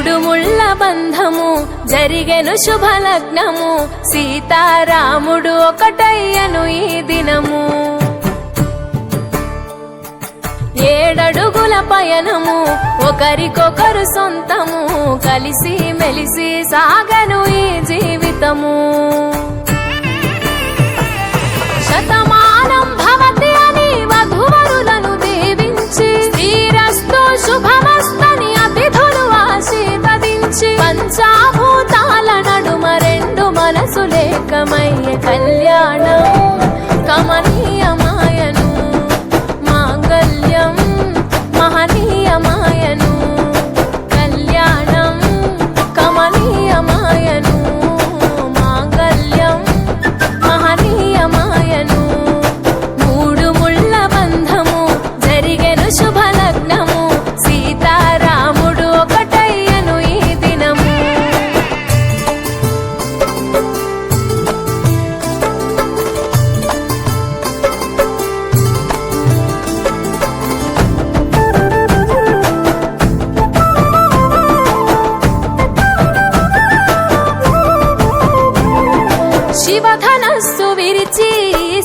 మూడు ముళ్ళ బంధము జరిగెను శుభలగ్నము సీతారాముడు ఒకటయ్యను ఈ దినము. 7 అడుగుల పయనము ఒకరికొకరు సొంతము కలిసి మెలిసి సాగను ఈ జీవితము. శతమానం భవతి అని వధువరులను దీవించి శ్రీరస్తు శుభమస్తని అతిథులు ఆశీర్వదించి పంచాభూతాల నడుమ 2 మనసులేకమయ్యే కళ్యాణం కమనీయమాయను మాంగళ్యం మహనీయమాయను కళ్యాణం కమనీయమాయను మాంగళ్యం మహనీయమాయను. మూడు ముళ్ళ బంధము జరిగెను శుభలగ్నము సీతారాముడు ఒకటయ్యను ఈ దినము. శివధనస్సు విరిచి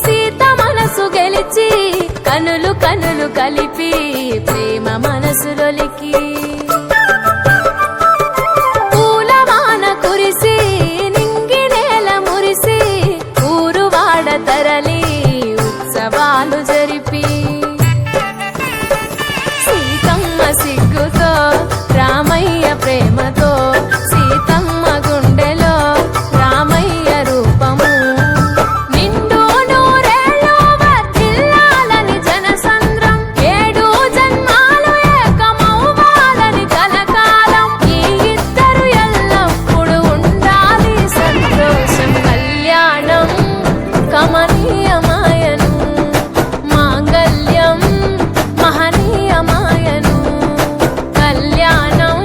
సీత మనసు గెలిచి కనులు కనులు కలిపి ప్రేమ మనసులొలికి పూలవాన కురిసి నింగి నేల మురిసి ఊరువాడ తరలి ఉత్సవాలు జరిపి సీతమ్మ సిగ్గుతో రామయ్య ప్రేమతో సీతమ్మ గుండెలో రామయ్య రూపము నిండు నూరేళ్ళు వర్ధిల్లాలని జనసంద్రం 7 జన్మాలు ఏకమవ్వాలని కలకాలం ఈ ఇద్దరు ఎల్లప్పుడూ ఉండాలి సంతోషం. కళ్యాణం కమనీయమాయను మాంగళ్యం మహనీయమాయను కళ్యాణం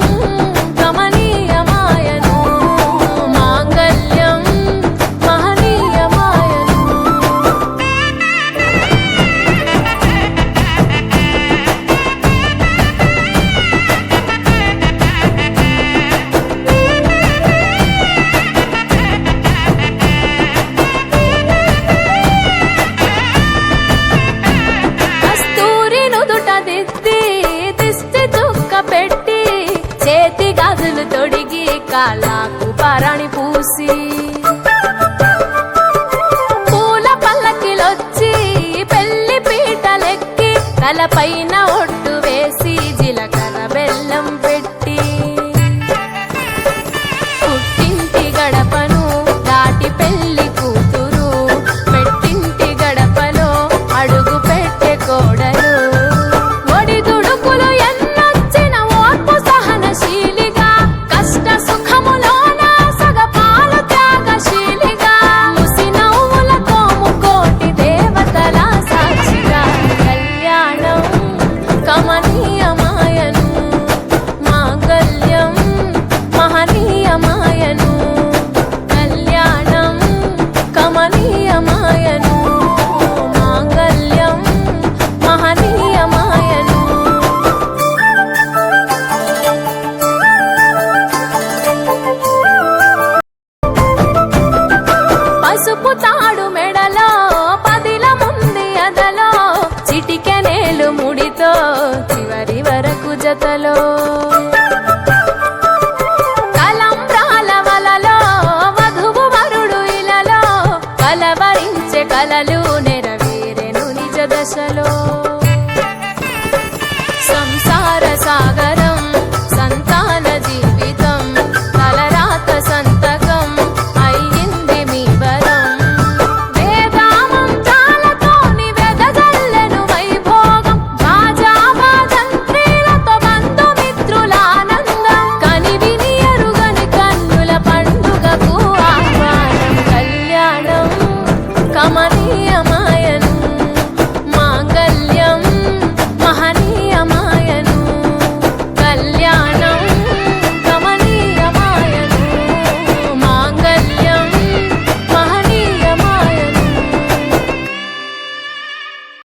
కమనీయమాయను మాంగళ్యం మహనీయమాయను. కస్తూరి నుదుట దిద్ది దిష్టి చుక్క పెట్టి చేతి గాజులు తొడిగి కాళ్ళకు పారాణి పూసి పూల పల్లకిలొచ్చి పెళ్లి పీటలెక్కి తలపైన ఒట్టు వేసి జీలకర్ర బెల్లం పెట్టి పుట్టింటి గడపను దాటి పెళ్లి కూతురు పెట్టింటి గడపలో అడుగు పెట్టే కోడలు ఒడిదుడుకులు ఎన్నొచ్చిన ఓర్పు సహనశీలిగా కష్ట సుఖములోన సగపాలు త్యాగశీలిగా ముసి నవ్వులతో ముకోటి దేవతల సాక్షిగా కళ్యాణం కమనీయమాయను మాంగళ్యం మహనీయమాయను కళ్యాణం కమనీయమాయను మాంగళ్యం మహనీయమాయను. పసుపు తాడు మెడలో పదిల ముంది అదలో చిటికెనేలు ముడితో చివరి వరకు జతలో కలంబ్రాల వలలో వధువు వరుడు ఇలలో కలవరించే కలలు నెరవేరెను నిజ దశలో.